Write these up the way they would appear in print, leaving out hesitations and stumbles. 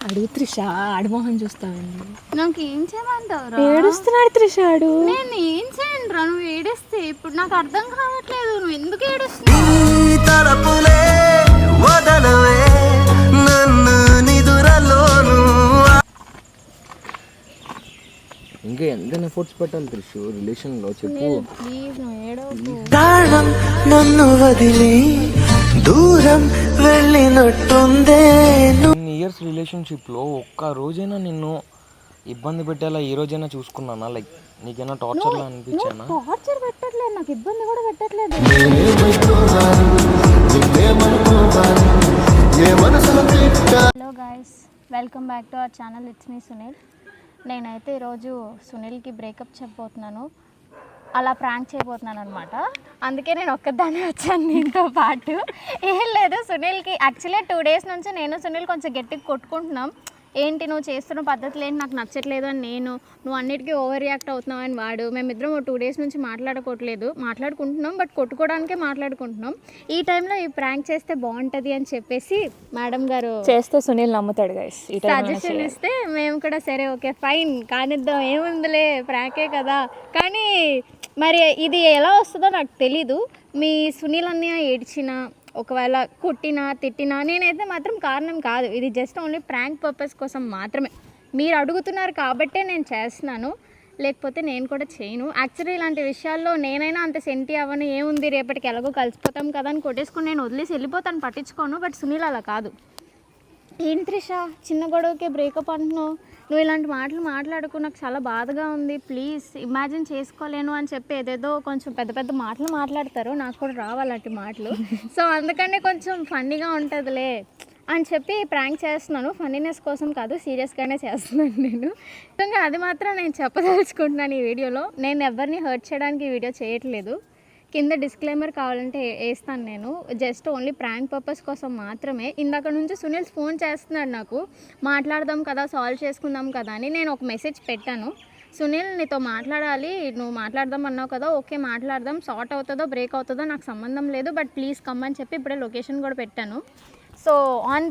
అడుగు త్రిష, ఆడమోహన్ చూస్తావండి. నాకు ఏం చేయమంటావు? ఏడుస్తున్నాడు త్రిష. ఆడు నేను ఏం చేయను రా, నువ్వు ఏడిస్తే. ఇప్పుడు నాకు అర్థం కావట్లేదు నువ్వు ఎందుకు ఏడుస్తున్నావు. ఇంకా ఎంత ఎఫర్ట్స్ పెట్టాలి త్రిషు రిలేషన్ లో చెప్పు. ప్లీజ్ నువ్వు ఏడవకు. నన్ను వదిలి దూరం వెళ్ళినట్టుందే. ఇయర్స్ రిలేషన్షిప్ లో ఒక్క రోజైనా నిన్ను ఇబ్బంది పెట్టేలా ఈ రోజైనా చూసుకున్నానా? లైక్ నీకైనా టార్చర్ లా అనిపించానా? టార్చర్ పెట్టట్లేదు, నాకు ఇబ్బంది కూడా పెట్టట్లేదు. Hello guys, welcome back to our channel. It's me Sunil. నేనైతే ఈరోజు సునీల్కి బ్రేకప్ చెప్పబోతున్నాను, అలా ప్రాంక్ చేయబోతున్నాను అనమాట. అందుకే నేను ఒక్కదాన్ని వచ్చాను దీంతో పాటు. ఏం లేదు, సునీల్కి యాక్చువల్లీ 2 days నుంచి నేను సునీల్ కొంచెం గట్టిగా కొట్టుకుంటున్నాం. ఏంటి నువ్వు చేస్తున్న పద్ధతులు ఏంటి నాకు నచ్చట్లేదు అని నువ్వు అన్నిటికీ ఓవర్ రియాక్ట్ అవుతున్నావు అని వాడు. మేమిద్దరం 2 days నుంచి మాట్లాడుకుంటున్నాం, బట్ కొట్టుకోవడానికే మాట్లాడుకుంటున్నాం. ఈ టైంలో ఈ ప్రాంక్ చేస్తే బాగుంటుంది అని చెప్పేసి మేడం గారు చేస్తే సునీల్ నమ్ముతాడు గైస్. సజెషన్ ఇస్తే మేము కూడా సరే ఓకే ఫైన్ కానిద్దాం, ఏముందిలే ప్రాంకే కదా. కానీ మరి ఇది ఎలా వస్తుందో నాకు తెలీదు. మీ సునీల్ అన్నయ్య ఏడ్చినా, ఒకవేళ కొట్టినా తిట్టినా నేనైతే మాత్రం కారణం కాదు. ఇది జస్ట్ ఓన్లీ ప్రాంక్ పర్పస్ కోసం మాత్రమే. మీరు అడుగుతున్నారు కాబట్టే నేను చేస్తున్నాను, లేకపోతే నేను కూడా చేయను. యాక్చువల్లీ ఇలాంటి విషయాల్లో నేనైనా అంత సెంటి అవ్వను, ఏముంది రేపటికి ఎలాగో కలిసిపోతాం కదా అని కొట్టేసుకుని నేను వదిలేసి వెళ్ళిపోతాను, పట్టించుకోను. బట్ సునీల్ అలా కాదు. ఏంటి త్రిష చిన్న గొడవకే బ్రేకప్ అంటున్నావు, నువ్వు ఇలాంటి మాటలు మాట్లాడుకో, నాకు చాలా బాధగా ఉంది, ప్లీజ్ ఇమాజిన్ చేసుకోలేను అని చెప్పి ఏదేదో కొంచెం పెద్ద పెద్ద మాటలు మాట్లాడతారు. నాకు కూడా రావాలంటే మాటలు. సో అందుకనే కొంచెం ఫన్నీగా ఉంటుందిలే అని చెప్పి ప్రాంక్ చేస్తున్నాను. ఫన్నీనెస్ కోసం కాదు, సీరియస్గానే చేస్తున్నాను నేను. నిజంగా అది మాత్రం నేను చెప్పదలుచుకుంటున్నాను ఈ వీడియోలో. నేను ఎవరిని హర్ట్ చేయడానికి ఈ వీడియో చేయట్లేదు. కింద డిస్క్లైమర్ కావాలంటే వేస్తాను నేను. జస్ట్ ఓన్లీ ప్రాంక్ పర్పస్ కోసం మాత్రమే. ఇందాక నుంచి సునీల్ ఫోన్ చేస్తున్నాడు నాకు, మాట్లాడదాం కదా, సాల్వ్ చేసుకుందాం కదా అని. నేను ఒక మెసేజ్ పెట్టాను, సునీల్ నీతో మాట్లాడాలి, నువ్వు మాట్లాడదాం అన్నావు కదా, ఓకే మాట్లాడదాం, సార్ట్ అవుతుందో బ్రేక్ అవుతుందో నాకు సంబంధం లేదు, బట్ ప్లీజ్ కమ్ అని చెప్పి ఇప్పుడే లొకేషన్ కూడా పెట్టాను. సో ఆన్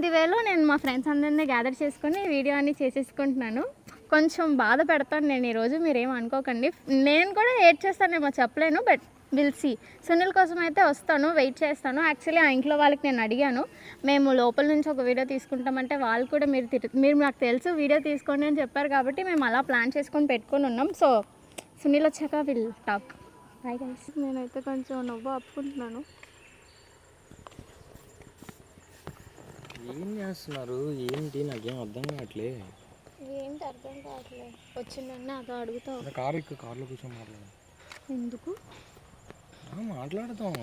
ది వేలో నేను మా ఫ్రెండ్స్ అందరినీ గ్యాదర్ చేసుకొని వీడియో అన్నీ చేసేసుకుంటున్నాను. కొంచెం బాధ పెడతాను నేను ఈరోజు, మీరేం అనుకోకండి. నేను కూడా ఏడ్ చేస్తానేమో చెప్పలేను, బట్ విల్ సీ. సునీల్ కోసం అయితే వస్తాను, వెయిట్ చేస్తాను. యాక్చువల్లీ ఆ ఇంట్లో వాళ్ళకి నేను అడిగాను, మేము లోపల నుంచి ఒక వీడియో తీసుకుంటామంటే వాళ్ళు కూడా మీరు నాకు తెలుసు వీడియో తీసుకోండి అని చెప్పారు, కాబట్టి మేము అలా ప్లాన్ చేసుకొని పెట్టుకొని ఉన్నాం. సో సునీల్ వచ్చాక విల్ టాక్. Bye guys. నేనైతే కొంచెం నవ్వు ఆపుకుంటున్నాను. ఏం చేస్తున్నారు ఏంటి నాకేం అర్థం కావట్లే. ఏంటి అర్థం కావట్లేదు, వచ్చిందన్న అదో అడుగుతావు. కార్లో కూర్చొని మాట్లాడదాం. ఎందుకు మాట్లాడతాం?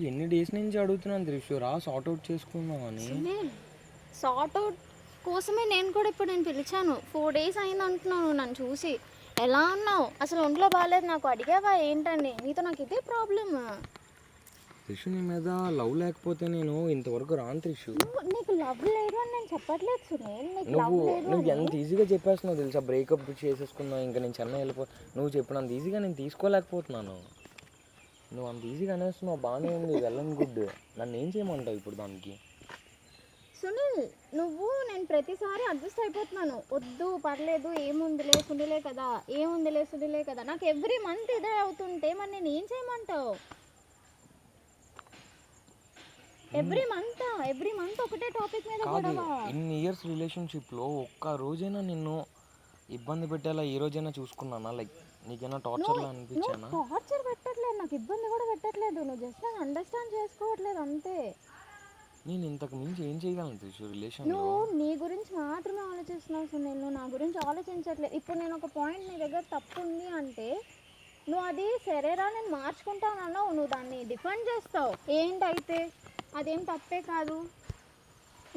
ఎన్ని డేస్ నుంచి అడుగుతున్నాను త్రిషు, రా సార్ట్ అవుట్ చేసుకుందాం అని. సార్ట్ అవుట్ కోసమే నేను కూడా ఇప్పుడు నేను పిలిచాను. 4 days అయింది అంటున్నాను నన్ను చూసి. ఎలా ఉన్నావు, అసలు ఒంట్లో బాగాలేదు, నాకు అడిగావా ఏంటని? నీతో నాకు ఇదే ప్రాబ్లమ్. త్రిషు నీ మీద లవ్ లేకపోతే నేను ఇంతవరకు రాను త్రిషు. నీకు లవ్ లేదు అని నేను చెప్పట్లేదు సునీల్. నువ్వు ఎంత ఈజీగా చెప్పేస్తున్నావు తెలుసా, బ్రేకప్ చేసేసుకున్నావు ఇంకా నేను చెన్నై నువ్వు చెప్పినంత ఈజీగా నేను తీసుకోలేకపోతున్నాను. నువ్వు అంత ఈజీగా అనేస్తున్నావు, బాగానే ఉంది, వెళ్ళను గుడ్. నన్ను ఏం చేయమంటావు ఇప్పుడు దానికి? సునీల్ నేను ప్రతిసారి అడ్జస్ట్ అయిపోతున్నాను. వద్దు పర్లేదు, ఏముందిలే సునీలే కదా, ఏముందిలే సునీలే కదా. నాకు ఎవ్రీ మంత్ ఇదే అవుతుంటే మరి నేను ఏం చేయమంటావు? ఎవ్రీ మంత్ ఒకటే టాపిక్ మీద గొడవ. ఇన్ని ఇయర్స్ రిలేషన్షిప్ లో ఒక్క రోజైనా నిన్ను ఇబ్బంది పెట్టేలా ఈ రోజైనా చూసుకున్నానా? లైక్ నీకైనా టార్చర్ లా అనిపించానా? టార్చర్ పెట్టట్లేదు, నాకు ఇబ్బంది కూడా పెట్టట్లేదు. నువ్వు జస్ట్ నన్ను అండర్స్టాండ్ చేసుకోవట్లేదు అంతే. నేను ఇంతకు మించి ఏం చేయగలను త్రిషు రిలేషన్ లో? నువ్వు నీ గురించి మాత్రమే ఆలోచిస్తున్నావు సునీల్, నువ్వు నా గురించి ఆలోచించట్లేదు. ఇప్పుడు నేను ఒక పాయింట్ నీ దగ్గర తప్పు ఉంది అంటే నువ్వు అది సరేరా నేను మార్చుకుంటాను అన్నావు, నువ్వు దాన్ని డిఫెండ్ చేస్తావు. ఏంటైతే అదేం తప్పే కాదు,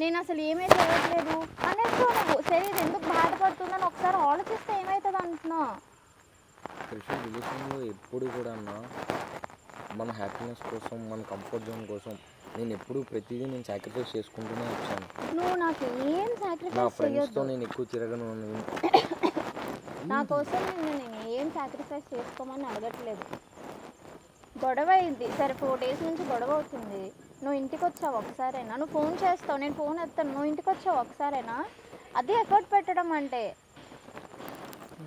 నేను అసలు ఏమీ చేయట్లేదు అనేసి నువ్వు. సరే ఇది ఎందుకు బాధపడుతుందని ఒకసారి ఆలోచిస్తే ఏమవుతుంది అంటున్నా. రిలేషన్లో ఎప్పుడు కూడా మన హ్యాపీనెస్ కోసం, మన కంఫర్ట్ జోన్ కోసం నేను ఎప్పుడు ప్రతిదీ నేను సాక్రిఫైస్ చేసుకుంటూనే వచ్చాను. నువ్వు నాకు ఏం సాక్రిఫైస్ నా ఫ్రెండ్స్తో నేను ఎక్కువ తిరగను. నా కోసం నేను ఏం సాక్రిఫైస్ చేసుకోమని అడగట్లేదు. గొడవ అయింది సరే 4 days నుంచి గొడవ అవుతుంది. నువ్వు ఇంటికి వచ్చావు ఒకసారైనా, నువ్వు ఫోన్ చేస్తావు నేను ఫోన్ ఎత్తాను, నువ్వు ఇంటికి వచ్చావు ఒకసారైనా, అదే ఎఫర్ట్ పెట్టడం అంటే.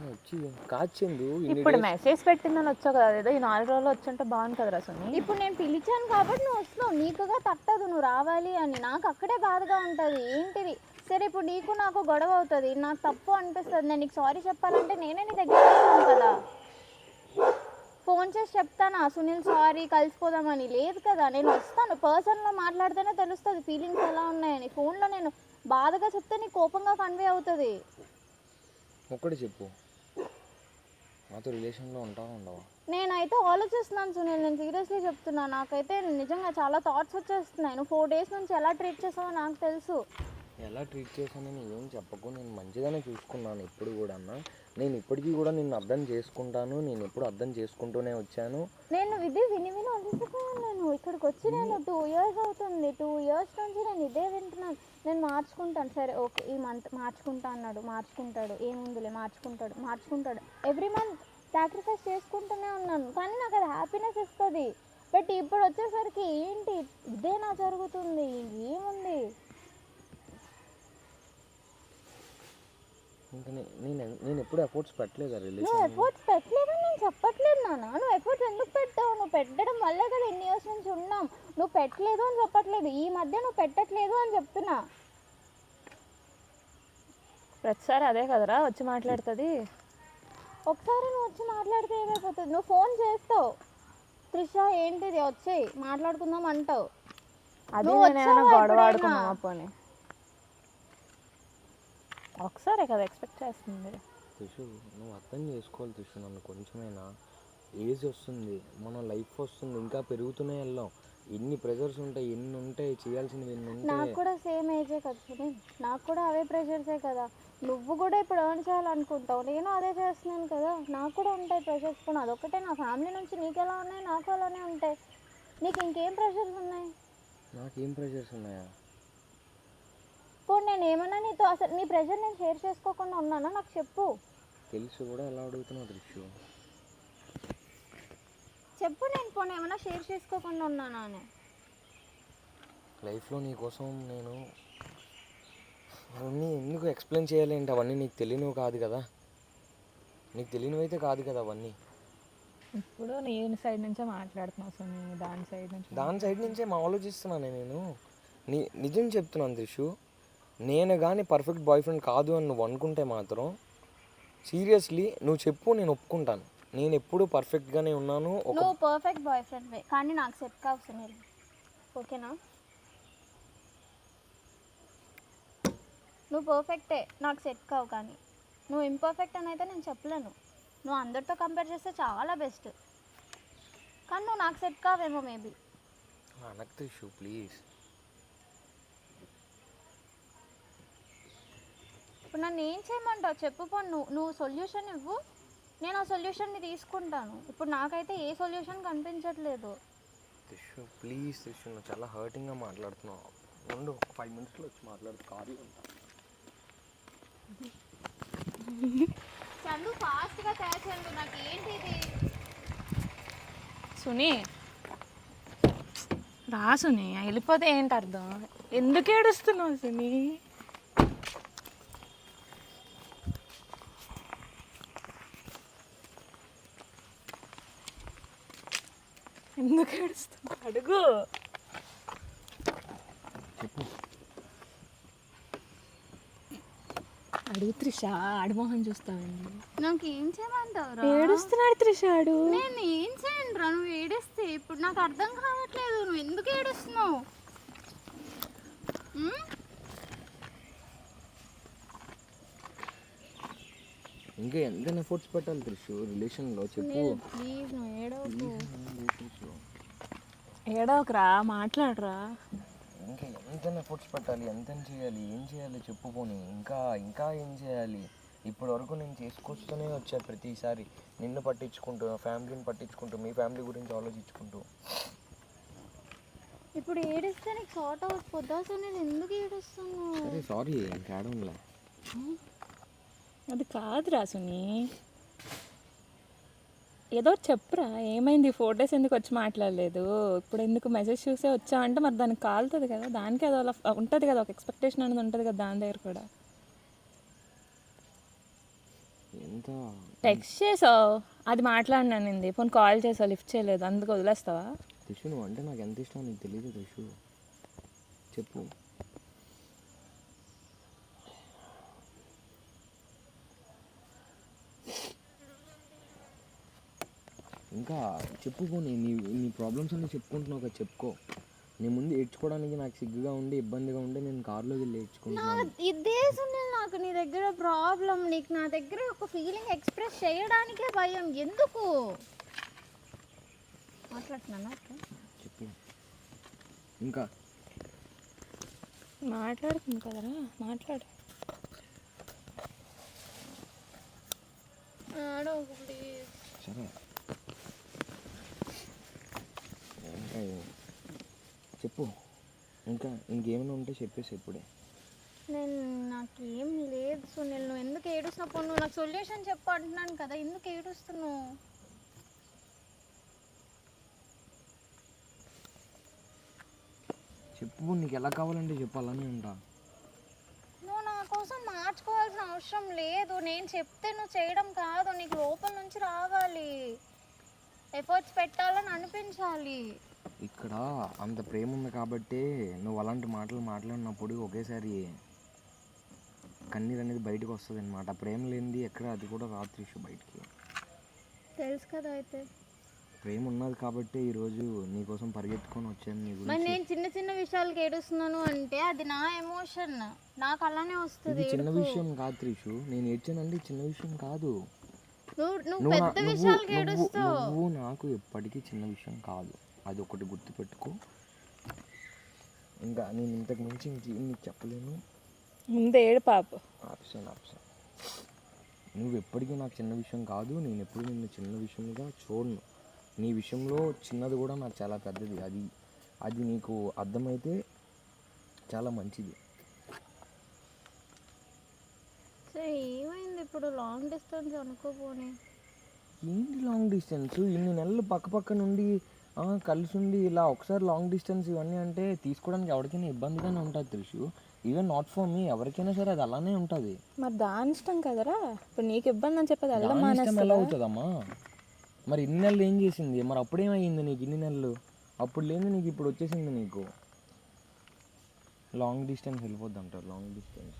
వచ్చి కాచిందు ఇప్పుడు మెసేజ్ పెట్టిందని వచ్చావు కదా, ఏదో ఈ 4 రోజులు వచ్చుంటే బాగుంది కదరా సుని. ఇప్పుడు నేను పిలిచాను కాబట్టి నువ్వు వస్తున్నావు, నీకుగా తట్టదు నువ్వు రావాలి అని, నాకు అక్కడే బాధగా ఉంటుంది. ఏంటిది సరే ఇప్పుడు నీకు నాకు గొడవ అవుతుంది, నాకు తప్పు అనిపిస్తుంది, నేను నీకు సారీ చెప్పాలంటే నేనే నీ దగ్గర వస్తాను కదా, ఫోన్ చేసి చెప్తానా సునీల్ సారీ కలిసిపోదామని, లేదు కదా నేను వస్తాను, పర్సన్లో మాట్లాడితేనే తెలుస్తుంది ఫీలింగ్స్ ఎలా ఉన్నాయని, ఫోన్లో నేను బాధగా చెప్తే నీకు కోపంగా కన్వే అవుతుంది. ఒక్కటి చెప్పు, నాతో రిలేషన్లో ఉంటావా ఉండవా? నేనైతే ఆలోచిస్తున్నాను సునీల్, నేను సీరియస్లీ చెప్తున్నాను, నాకైతే నిజంగా చాలా థాట్స్ వచ్చేస్తున్నాయి. నువ్వు 4 days నుంచి ఎలా ట్రీట్ చేసావో నాకు తెలుసు. ఎలా ట్రీట్ చేశానని ఏం చెప్పకు, నేను మంచిగానే చూసుకున్నాను ఎప్పుడు కూడా అన్న, నేను ఇప్పటికీ కూడా నిన్ను అర్థం చేసుకుంటాను, నేను ఎప్పుడు అర్థం చేసుకుంటూనే వచ్చాను. నేను ఇది విని విని అలసిపోయాను, నేను ఇక్కడికి వచ్చి నేను 2 years అవుతుంది, 2 years నుంచి నేను ఇదే వింటున్నాను. నేను మార్చుకుంటాను సరే ఓకే, ఈ మంత్ మార్చుకుంటా అన్నాడు, మార్చుకుంటాడు, ఏముందిలే మార్చుకుంటాడు. ఎవ్రీ మంత్ సాక్రిఫైస్ చేసుకుంటూనే ఉన్నాను, కానీ నాకు అది హ్యాపీనెస్ ఇస్తుంది. బట్ ఇప్పుడు వచ్చేసరికి ఏంటి ఇదే నా జరుగుతుంది, ఏముంది. ఇంకా నేను ఎప్పుడు ఎఫర్ట్స్ పెట్టలేదు నువ్వు రిలేషన్. ఎఫర్ట్స్ పెట్టలేదని నేను చెప్పట్లేదు నాన్న, నువ్వు ఎఫర్ట్స్ ఎందుకు పెట్టావు, నువ్వు పెట్టడం వల్లే కదా ఎన్ని ఇయర్స్ నుంచి ఉన్నాం. నువ్వు పెట్టలేదు అని చెప్పట్లేదు, ఈ మధ్య నువ్వు పెట్టట్లేదు అని చెప్తున్నా. ప్రతిసారి అదే కదరా వచ్చి మాట్లాడుతుంది. ఒకసారి నువ్వు వచ్చి మాట్లాడితే ఏమైపోతుంది, నువ్వు ఫోన్ చేస్తావు త్రిష ఏంటిది వచ్చేయి మాట్లాడుకుందాం అంటావు, అది నువ్వు నేను వచ్చావా గొడవ ఎప్పుడైనా? ఆడుకున్నావా పోనీ? ఒకసారే కదా ఎక్స్పెక్ట్ చేస్తుంది. తిషు నువ్వు అర్థం చేసుకోవాలి తిషు, నన్ను కొంచెమైనా ఏజ్ వస్తుంది, మన లైఫ్ వస్తుంది, ఇంకా పెరుగుతూనే వెళ్ళాం, ఎన్ని ప్రెషర్స్ ఉంటాయి, ఎన్ని ఉంటాయి చేయాల్సినవి, ఎన్ని నాకు ఉంటాయి. కూడా సేమ్ ఏజే కదా సునీల్, నాకు కూడా అవే ప్రెషర్సే కదా. నువ్వు కూడా ఇప్పుడు ఎర్న్ చేయాలనుకుంటావు, నేను అదే చేస్తున్నాను కదా, నాకు కూడా ఉంటాయి ప్రెషర్స్. కూడా అదొక్కటే నా ఫ్యామిలీ నుంచి నీకు ఎలా ఉన్నాయి నాకు అలానే ఉంటాయి. నీకు ఇంకేం ప్రెషర్స్ ఉన్నాయి? నాకేం ప్రెషర్స్ ఉన్నాయా? ఇప్పుడు నేను ఏమన్నా నీతో అసలు నీ ప్రెషర్ నేను షేర్ చేసుకోకుండా ఉన్నానా నాకు చెప్పు. తెలుసు కూడా ఎలా అడుగుతున్నావు త్రిషు? చెప్పు, నేను పోనీ ఏమన్నా షేర్ చేసుకోకుండా ఉన్నానా అని. లైఫ్లో నీ కోసం నేను అవన్నీ ఎందుకు ఎక్స్ప్లెయిన్ చేయాలి అంటే అవన్నీ నీకు తెలియనివి కాదు కదా, నీకు తెలియనివి అయితే కాదు కదా అవన్నీ. ఇప్పుడు నేను సైడ్ నుంచే మాట్లాడుతున్నావు సుని, దాని సైడ్ నుంచి మా ఆలోచిస్తున్నాను నేను. నిజం చెప్తున్నాను త్రిషు, నేను కానీ పర్ఫెక్ట్ బాయ్ ఫ్రెండ్ కాదు అని నువ్వు అనుకుంటే మాత్రం సీరియస్లీ నువ్వు చెప్పు, నేను ఒప్పుకుంటాను. నేను ఎప్పుడు పర్ఫెక్ట్గానే ఉన్నాను. నువ్వు పర్ఫెక్ట్ బాయ్ ఫ్రెండ్ కానీ నాకు సెట్ కావు సునీల్, ఓకేనా? నువ్వు పర్ఫెక్టే, నాకు సెట్ కావు, కానీ నువ్వు ఇంపర్ఫెక్ట్ అని అయితే నేను చెప్పలేను. నువ్వు అందరితో కంపేర్ చేస్తే చాలా బెస్ట్, కానీ నువ్వు నాకు సెట్ కావేమో మేబీ. అనకు త్రిషు ప్లీజ్. ఇప్పుడు నన్ను ఏం చేయమంటావు చెప్పు, పో నువ్వు సొల్యూషన్ ఇవ్వు, నేను ఆ సొల్యూషన్ని తీసుకుంటాను. ఇప్పుడు నాకైతే ఏ సొల్యూషన్ కనిపించట్లేదు. త్రిషు ప్లీజ్ త్రిషు, నువ్వు చాలా హర్టింగ్గా మాట్లాడుతున్నావు. ఉండు 5 minutesలో వచ్చి మాట్లాడు, కార్లో ఉంటా. చందు ఫాస్ట్గా తయారు, నాకు ఏంటి ఇది? సుని రా సుని, వెళ్ళిపోతే ఏంటి అర్థం? ఎందుకు ఏడుస్తున్నావు సుని? ఎందుకు ఏడుస్తున్నావు అడుగు. అడుగు త్రిష, ఆడమోహన్ చూస్తావండి. నాకు ఏం చేయమంటావు? ఏడుస్తున్నాడు త్రిష ఆడు. నేను ఏం చేయను రా, నువ్వు ఏడిస్తే ఇప్పుడు నాకు అర్థం కావట్లేదు, నువ్వు ఎందుకు ఏడుస్తున్నావు? ఇంకా ఎంత ఎఫర్ట్స్ పెట్టాలి త్రిషు రిలేషన్లో చెప్పు. ప్లీజ్ నువ్వు ఏడవకు. ఏడవకురా, మాట్లాడరా. ఇంకా ఎంత ఎఫర్ట్స్ పెట్టాలి, ఎంత చేయాలి, ఏం చేయాలి చెప్పు పోనీ. ఇంకా ఏం చేయాలి? ఇప్పటి వరకు నేను చేసుకొస్తూనే వచ్చా, ప్రతిసారి నిన్ను పట్టించుకుంటూ, ఫ్యామిలీని పట్టించుకుంటూ, మీ ఫ్యామిలీ గురించి ఆలోచించుకుంటూ. ఇప్పుడు ఏడిస్తే నీకు షార్ట్ అవుట్ పొద్దాస, నేను ఎందుకు ఏడుస్తున్నావు? సరే సారీ, ఇంకా ఆడంలే. అది కాదురా సుని. ఏదో చెప్పురా, ఏమైంది 4 days ఎందుకు వచ్చి మాట్లాడలేదు, ఇప్పుడు ఎందుకు మెసేజ్ చూసే వచ్చా అంటే మరి దానికి కాలుతుంది కదా, దానికి అది అలా ఉంటుంది కదా, ఒక ఎక్స్పెక్టేషన్ అనేది ఉంటుంది కదా దాని దగ్గర కూడా. ఎంత టెక్స్ట్ చేసావు, అది మాట్లాడినానింది, పోనీ కాల్ చేసావు లిఫ్ట్ చేయలేదు, అందుకు వదిలేస్తావా? రిషు నువ్వు అంటే నాకు ఎంత ఇష్టం నీకు తెలియదు రిషు, చెప్పు. ఇంకా చెప్పుకో, నీ ప్రాబ్లమ్స్ అన్నీ చెప్పుకుంటున్నావు కదా, చెప్పుకో. నీ ముందు ఏడ్చుకోవడానికి నాకు సిగ్గుగా ఉండి ఇబ్బందిగా ఉండి నేను కార్లో వెళ్ళి ఏడ్చుకుంటున్నాను. ఇదే సునీల్, నాకు నీ దగ్గర ప్రాబ్లం, నీకు నా దగ్గర ఒక ఫీలింగ్ ఎక్స్ప్రెస్ చేయడానికే భయం. ఎందుకు మాట్లాడుతున్నా చెప్పు. ఇంకా మాట్లాడుతుంది కదరా, మాట్లాడు. సరే ఇంకా చెప్పు. ఇంకా ఇంకేమైనా ఉంటే చెప్పేసి ఇప్పుడే. నాకేం లేదు సునీల్, నువ్వు ఎందుకు ఏడుస్తున్నప్పుడు నువ్వు నాకు సొల్యూషన్ చెప్పు అంటున్నాను కదా, ఎందుకు ఏడుస్తున్నావు? చెప్పు, నీకు ఎలా కావాలంటే చెప్పాలని ఉంటా. నువ్వు నా కోసం మార్చుకోవాల్సిన అవసరం లేదు, నేను చెప్తే నువ్వు చేయడం కాదు, నీకు లోపల నుంచి రావాలి, ఎఫర్ట్స్ పెట్టాలని అనిపించాలి. ఇక్కడ అంత ప్రేమ ఉంది కాబట్టి నువ్వు అలాంటి మాటలు మాట్లాడినప్పుడు ఒకేసారి కన్నీరు అనేది బయటకు వస్తుంది అనమాట. ప్రేమ లేనిది ఎక్కడ అది కూడా రాత్రి బయటికి. తెలుసు కదా, అయితే ప్రేమ ఉన్నది కాబట్టి ఈరోజు నీకోసం పరిగెత్తుకొని వచ్చాను. నీ మరి గురించి నేను చిన్న చిన్న విషయాలకి ఏడుస్తున్నాను అంటే అది నా ఎమోషన్, నాకు అలానే వస్తుంది. ఇది చిన్న విషయం కాదు త్రిషు, నేను ఏడ్చానంటే చిన్న విషయం కాదు. నువ్వు పెద్ద విషయాలకి ఏడుస్తావు. నువ్వు నాకు ఎప్పటికీ చిన్న విషయం కాదు, అది ఒకటి గుర్తుపెట్టుకో. ఇంకా నేను ఇంతకు మించి ఇంకేం నీకు చెప్పలేను. ముందు ఏడు పాప. ఆప్షన్ నువ్వు ఎప్పటికీ నాకు చిన్న విషయం కాదు, నేను ఎప్పుడు నిన్ను చిన్న విషయంగా చూడను. నీ విషయంలో చిన్నది కూడా నాకు చాలా పెద్దది, అది నీకు అర్థమైతే చాలా మంచిది. ఏమైంది ఇప్పుడు? లాంగ్ డిస్టెన్స్ అనుకోపోని. ఏంటి లాంగ్ డిస్టెన్స్? ఇన్ని నెలలు పక్క నుండి కలిసి ఉండి ఇలా ఒకసారి లాంగ్ డిస్టెన్స్ ఇవన్నీ అంటే తీసుకోవడానికి ఎవరికైనా ఇబ్బందిగానే ఉంటుంది తెలుసు. ఈవెన్ నాట్ ఫర్ మీ, ఎవరికైనా సరే అది అలానే ఉంటుంది. మరి దాని ఇష్టం కదరా, ఇప్పుడు నీకు ఇబ్బంది అని చెప్పేది ఎలా ఎలా అవుతుందమ్మా? మరి ఇన్ని నెలలు ఏం చేసింది? మరి అప్పుడేమైంది నీకు? ఇన్ని నెలలు అప్పుడు లేదు నీకు, ఇప్పుడు వచ్చేసింది నీకు. లాంగ్ డిస్టెన్స్ వెళ్ళిపోద్ది అంటారు. లాంగ్ డిస్టెన్స్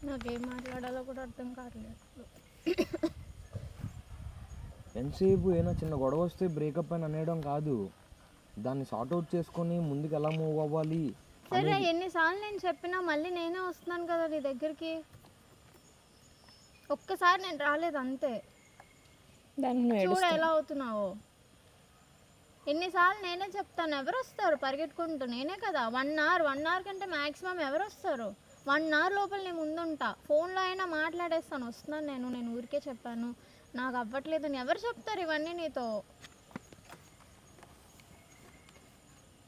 నాకేం మాట్లాడాలో కూడా అర్థం కావట్లేదు. ఎంతసేపు ఏమైనా చిన్న గొడవ వస్తే బ్రేకప్ అని అనేయడం కాదు, దాన్ని సార్ట్అవుట్ చేసుకొని ముందుకు ఎలా మూవ్ అవ్వాలి. సరే, ఎన్నిసార్లు నేను చెప్పినా మళ్ళీ నేనే వస్తున్నాను కదా నీ దగ్గరికి. ఒక్కసారి నేను రాలేదు అంతే, చూడ ఎలా అవుతున్నావో. ఎన్నిసార్లు నేనే చెప్తాను, ఎవరు వస్తారు పరిగెట్టుకుంటూ? నేనే కదా. 1 hour కంటే మ్యాక్సిమం ఎవరు వస్తారు? 1 hour లోపల నేను ముందుంటా, ఫోన్లో అయినా మాట్లాడేస్తాను వస్తున్నాను నేను ఊరికే చెప్పాను, నాకు అవ్వట్లేదు అని. ఎవరు చెప్తారు ఇవన్నీ నీతో?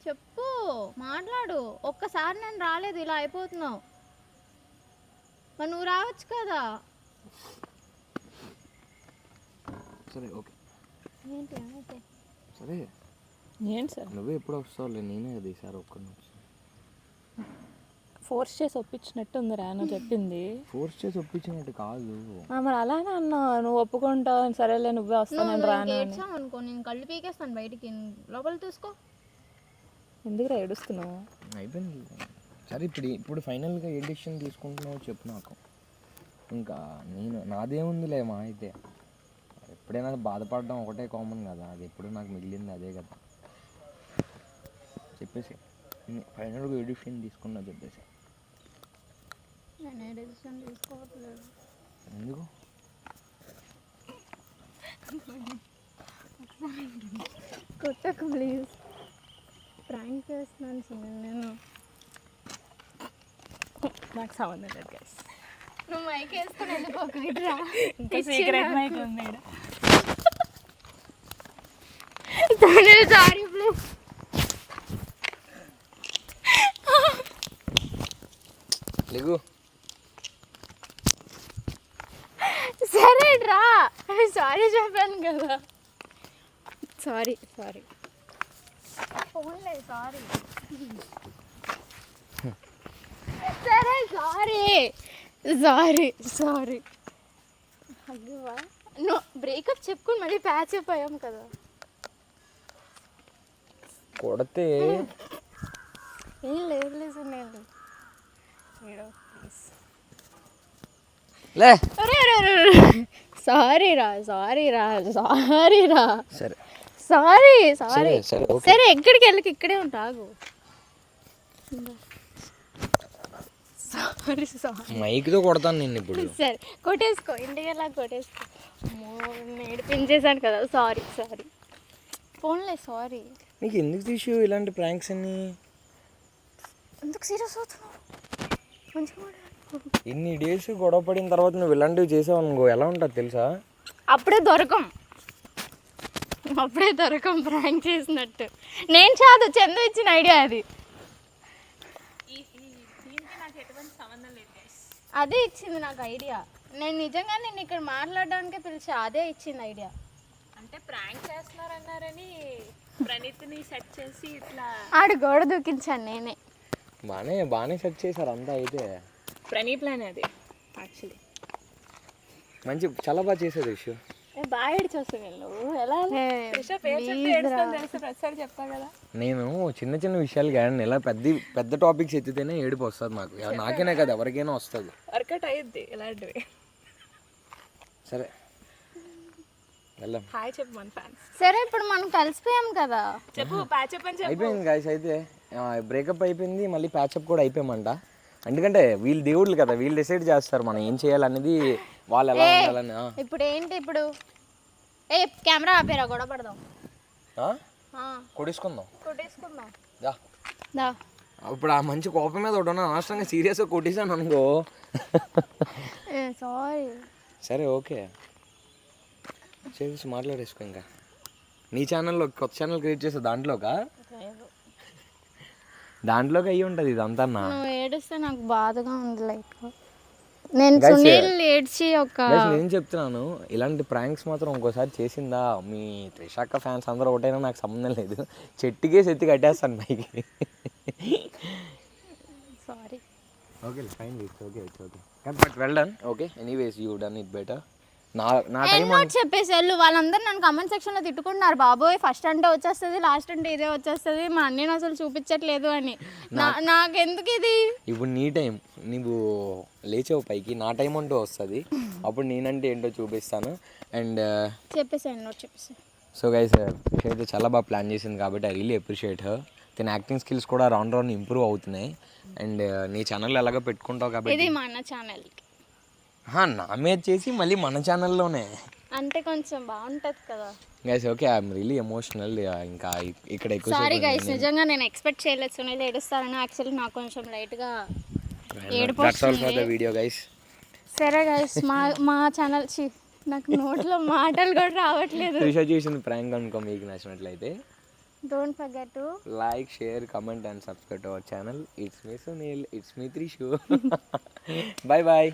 చెప్పు, మాట్లాడు. ఒక్కసారి నేను రాలేదు, ఇలా అయిపోతున్నావు, మరి నువ్వు రావచ్చు కదా. సరే ఓకే, ఏంటి అయితే? సరే ఏంటి సార్, నువ్వే ఎప్పుడు వస్తావులే, నేనే కదా ఈసారి ఒక్క నుంచి ఫోర్స్ చేసి ఒప్పించినట్టు ఉందిరా నువ్వు చెప్పింది. ఫోర్స్ చేసి ఒప్పించినట్టు కాదు. మరి అలానే అన్నావు, నువ్వు ఒప్పుకుంటావు, సరేలే నువ్వే వస్తాను రాను. అనుకో, నేను కళ్ళు పీకేస్తాను బయటికి, లోపల చూసుకో. ఎందుకురా ఏడుస్తున్నావు? అయిపోయింది. సరే ఇప్పుడు ఫైనల్గా ఏ డెసిషన్ తీసుకుంటున్నావు చెప్పు నాకు. ఇంకా నాదేముందిలే, మా అయితే ఎప్పుడైనా బాధపడడం ఒకటే కామన్ కదా, అది ఎప్పుడు నాకు మిగిలింది అదే కదా. చెప్పేసి ఫైనల్గా ఏ డెసిషన్ తీసుకున్నా చెప్పేసి. నేను ఏ డెసిషన్ తీసుకోవట్లేదు. ఎందుకు? కొట్టకు ప్లీజ్, ప్రాంక్ చేస్తున్నాను సునీల్ నేను. నాకు సంబంధం లేదు గైస్. నువ్వు మైక్ వేసుకొని వెళ్ళిపోకు, ఇట్రా. ఇంకా సీక్రెట్ మైక్ ఉంది. Sorry please. సరే రా, సారీ చెప్పాను కదా. సారీ ఫోన్లే, సారీ. సరే సారీ. అయ్యవా నువ్వు బ్రేకప్ చెప్పుకుని మళ్ళీ ప్యాచ్ అయిపోయాం కదా. కొడితే ఏం లేదు సునీల్. లే సారీ రా. సరే సారీ సరే, ఓకే. సరే ఎక్కడికి వెళ్ళకి ఇక్కడే ఉంటాగు. సారీ మైక్తో కొడతాను నిన్ను ఇప్పుడు. సరే కొట్టేసుకో, ఇంటికి వెళ్ళా కొట్టేసుకో. నేర్పించేశాను కదా. సారీ ఫోన్లే, సారీ. నీకు ఎందుకు తీసు ఇలాంటి ప్రాంక్స్ అన్ని? ఎందుకు సీరియస్ అవుతున్నావు? మంచిగా మాట్లాడు. ఇన్ని డేస్ గొడవ పడిన తర్వాత నువ్వు ఇలాంటివి చేసావు అనుకో, ఎలా ఉంటుంది తెలుసా? అప్పుడే దొరకం ప్రాంక్ చేసినట్టు. నేను కాదు, చందు ఇచ్చిన ఐడియా అది. అదే ఇచ్చింది నాకు ఐడియా. నేను నిజంగా నేను ఇక్కడ మాట్లాడడానికే పిలిచా, అదే ఇచ్చింది ఐడియా. అంటే ప్రాంక్ చేస్తున్నారన్నారని ప్రణీత్ని సెట్ చేసి ఇట్లా ఆడు గోడ దూకించాను నేనే. బాగానే సెట్ చేశారు అంతా. అయితే ప్రణీ ప్లాన్ అది యాక్చువల్లీ. మంచి చాలా బాగా చేసేది ఇష్యూ. బాగా ఏడ్చొస్తావు వెళ్ళు. ఎలా పేరు చెప్తే ఏడుస్తాను తెలుసు, ప్రతిసారి చెప్తా కదా. నేను చిన్న విషయాలు కానీ ఇలా పెద్ద టాపిక్స్ ఎత్తితేనే ఏడుపు వస్తుంది నాకు. నాకేనే కదా, ఎవరికైనా వస్తుంది. వర్కౌట్ అయ్యిద్ది ఇలాంటివి. సరే వెళ్దాం. హాయ్ చెప్పు మన ఫ్యాన్స్. సరే ఇప్పుడు మనం కలిసిపోయాం కదా. చెప్పు ప్యాచప్ అని చెప్పు. అయిపోయింది గాయస్. అయితే బ్రేకప్ అయిపోయింది, మళ్ళీ ప్యాచప్ కూడా అయిపోయామంట. ఎందుకంటే వీళ్ళు దేవుళ్ళు కదా, వీళ్ళు డిసైడ్ చేస్తారు మనం ఏం చేయాలనేది, వాళ్ళు ఎలా ఉండాలని. ఇప్పుడు ఏంటి ఇప్పుడు? కెమెరా ఆపేరా, గొడవ పడదాం. కొట్టేసుకుందాం. దా. ఇప్పుడు ఆ మంచి కోపం మీద ఒకటి అనవసరంగా సీరియస్గా కొట్టేసాను అనుకో. సారీ. సరే ఓకే, చేసి మాట్లాడేసుకో. ఇంకా నీ ఛానల్లో కొత్త ఛానల్ క్రియేట్ చేసే దాంట్లోకి అయ్యి ఉంటుంది ఇదంతా. నువ్వు ఏడిస్తే నాకు బాధగా ఉంది లైక్. నేను సునీల్ ఏడ్చి నేను చెప్తున్నాను, ఇలాంటి ప్రాంక్స్ మాత్రం ఇంకోసారి చేసిందా మీ త్రిషాక్క ఫ్యాన్స్ అందరూ ఒకటైనా నాకు సంబంధం లేదు, చెట్టుకే ఎత్తి కట్టేస్తాను పైకి. Sorry. Okay fine, okay but well done. Okay anyways you done it better. నా టైం చెప్పేసి వెళ్ళు. వాళ్ళందరూ నన్ను కమెంట్ సెక్షన్లో తిట్టుకుంటున్నారు, బాబోయ్ ఫస్ట్ అంటే వచ్చేస్తుంది, లాస్ట్ అంటే ఇదే వచ్చేస్తుంది, మా అన్నయ్యను అసలు చూపించట్లేదు అని. నాకెందుకు ఇది? ఇప్పుడు నీ టైం, నువ్వు లేచావు పైకి, నా టైం అంటూ వస్తుంది, అప్పుడు నేనంటే ఏంటో చూపిస్తాను. అండ్ చెప్పేసాను. సో గైస్, అయితే చాలా బాగా ప్లాన్ చేసింది కాబట్టి ఐ రియలీ అప్రిషియేట్ హర్. తన యాక్టింగ్ స్కిల్స్ కూడా రౌండ్ ఇంప్రూవ్ అవుతున్నాయి. అండ్ నీ ఛానల్ ఎలాగో పెట్టుకుంటావు కాబట్టి, ఇది మన ఛానల్ నా మీద చేసి మళ్ళీ మన ఛానల్లోనే అంటే కొంచెం బాగుంటుంది కదా guys. Okay I'm really emotional. ఇంకా ఇక్కడ ఎక్కువ సారీ గైస్, నిజంగా నేను ఎక్స్పెక్ట్ చేయలేదు సునీల్ ఏడుస్తారని. యాక్చువల్లీ నాకు కొంచెం లైట్గా ఏడుపు వస్తుంది. Video guys. సరే గైస్, మా ఛానల్ నాకు నోట్లో మాటలు కూడా రావట్లేదు. త్రిష చేసిన ప్రాంక్ అనుకో మీకు నచ్చినట్లయితే don't forget to like, share, comment and subscribe to our channel. It's me Sunil, it's me Trishu. Bye bye.